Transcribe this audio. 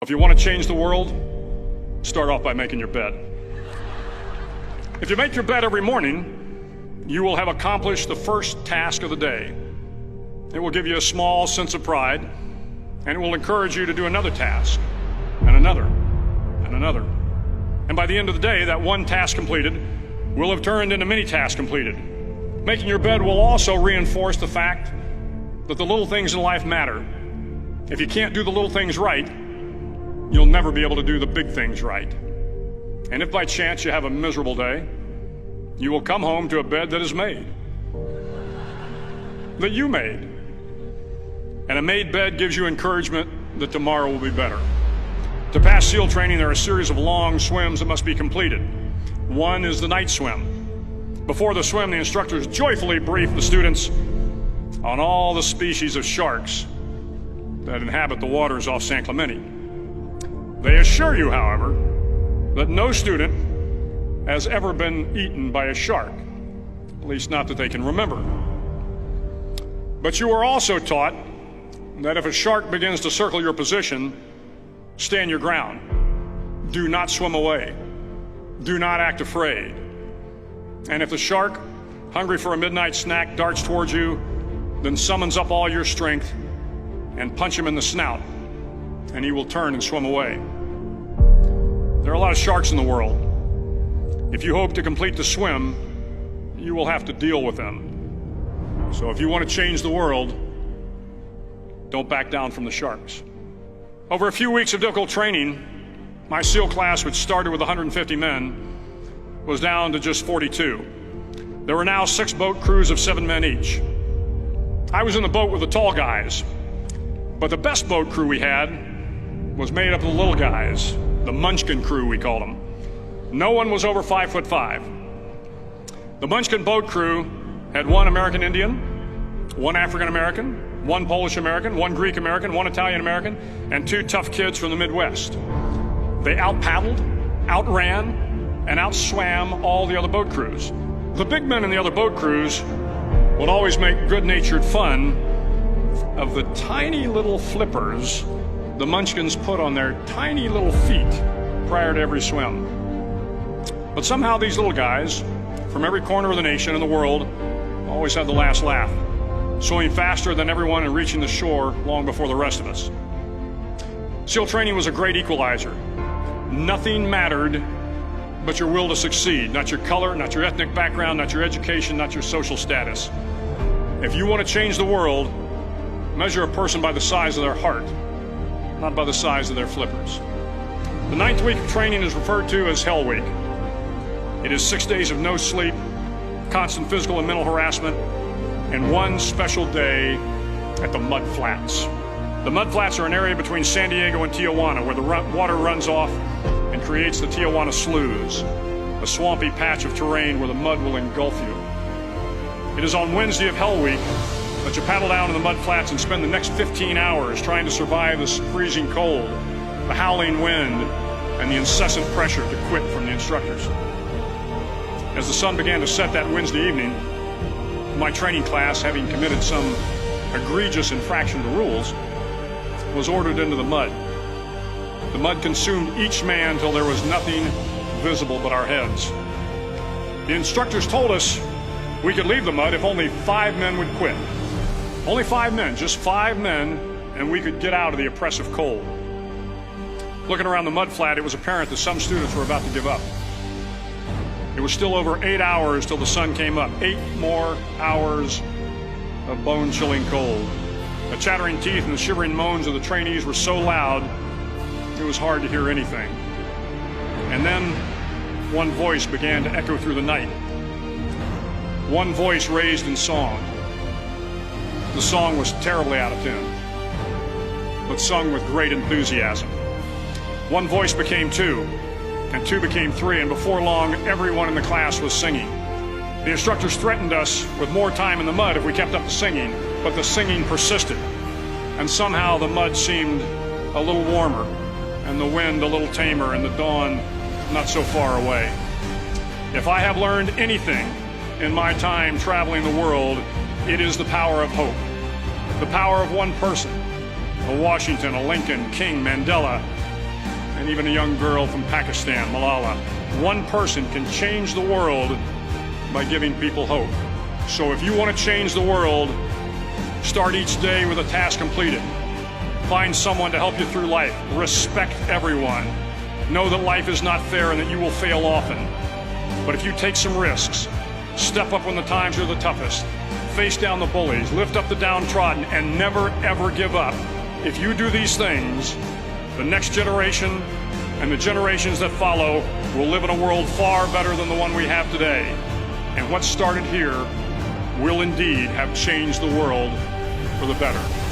If you want to change the world, start off by making your bed. If you make your bed every morning, you will have accomplished the first task of the day. It will give you a small sense of pride, and it will encourage you to do another task, and another, and another. And by the end of the day, that one task completed will have turned into many tasks completed. Making your bed will also reinforce the fact that the little things in life matter. If you can't do the little things right, you'll never be able to do the big things right. And if by chance you have a miserable day, you will come home to a bed that is made, that you made. And a made bed gives you encouragement that tomorrow will be better. To pass SEAL training, there are a series of long swims that must be completed. One is the night swim. Before the swim, the instructors joyfully brief the students on all the species of sharks that inhabit the waters off San Clemente. They assure you, however, that no student has ever been eaten by a shark, at least not that they can remember. But you are also taught that if a shark begins to circle your position, stand your ground. Do not swim away. Do not act afraid. And if the shark, hungry for a midnight snack, darts towards you, then summons up all your strength and punch him in the snout, and he will turn and swim away. There are a lot of sharks in the world. If you hope to complete the swim, you will have to deal with them. So if you want to change the world, don't back down from the sharks. Over a few weeks of difficult training, my SEAL class, which started with 150 men, was down to just 42. There were now 6 boat crews of 7 men each. I was in the boat with the tall guys, but the best boat crew we had was made up of the little guys, the Munchkin crew, we called them. No one was over 5'5". The Munchkin boat crew had 1 American Indian, 1 African American, 1 Polish American, 1 Greek American, 1 Italian American, and 2 tough kids from the Midwest. They out-paddled, outran, and outswam all the other boat crews. The big men in the other boat crews would always make good-natured fun of the tiny little flippers the Munchkins put on their tiny little feet prior to every swim. But somehow these little guys from every corner of the nation and the world always had the last laugh, swimming faster than everyone and reaching the shore long before the rest of us. SEAL training was a great equalizer. Nothing mattered but your will to succeed, not your color, not your ethnic background, not your education, not your social status. If you want to change the world, measure a person by the size of their heart, not by the size of their flippers. The 9th week of training is referred to as Hell Week. It is 6 days of no sleep, constant physical and mental harassment, and 1 special day at the Mud Flats. The Mud Flats are an area between San Diego and Tijuana where the water runs off and creates the Tijuana Sloughs, a swampy patch of terrain where the mud will engulf you. It is on Wednesday of Hell Week that you paddle down to the mud flats and spend the next 15 hours trying to survive this freezing cold, the howling wind, and the incessant pressure to quit from the instructors. As the sun began to set that Wednesday evening, my training class, having committed some egregious infraction to the rules, was ordered into the mud. The mud consumed each man till there was nothing visible but our heads. The instructors told us we could leave the mud if only 5 men would quit. Only 5 men, just 5 men, and we could get out of the oppressive cold. Looking around the mud flat, it was apparent that some students were about to give up. It was still over 8 hours till the sun came up. 8 more hours of bone-chilling cold. The chattering teeth and the shivering moans of the trainees were so loud, it was hard to hear anything. And then one voice began to echo through the night. One voice raised in song. The song was terribly out of tune, but sung with great enthusiasm. One voice became 2, and 2 became 3, and before long, everyone in the class was singing. The instructors threatened us with more time in the mud if we kept up the singing, but the singing persisted, and somehow the mud seemed a little warmer, and the wind a little tamer, and the dawn not so far away. If I have learned anything in my time traveling the world, it is the power of hope. The power of one person, a Washington, a Lincoln, King, Mandela, and even a young girl from Pakistan, Malala. One person can change the world by giving people hope. So if you want to change the world, start each day with a task completed. Find someone to help you through life. Respect everyone. Know that life is not fair and that you will fail often. But if you take some risks, step up when the times are the toughest, face down the bullies, lift up the downtrodden, and never ever give up. If you do these things, the next generation and the generations that follow will live in a world far better than the one we have today. And what started here will indeed have changed the world for the better.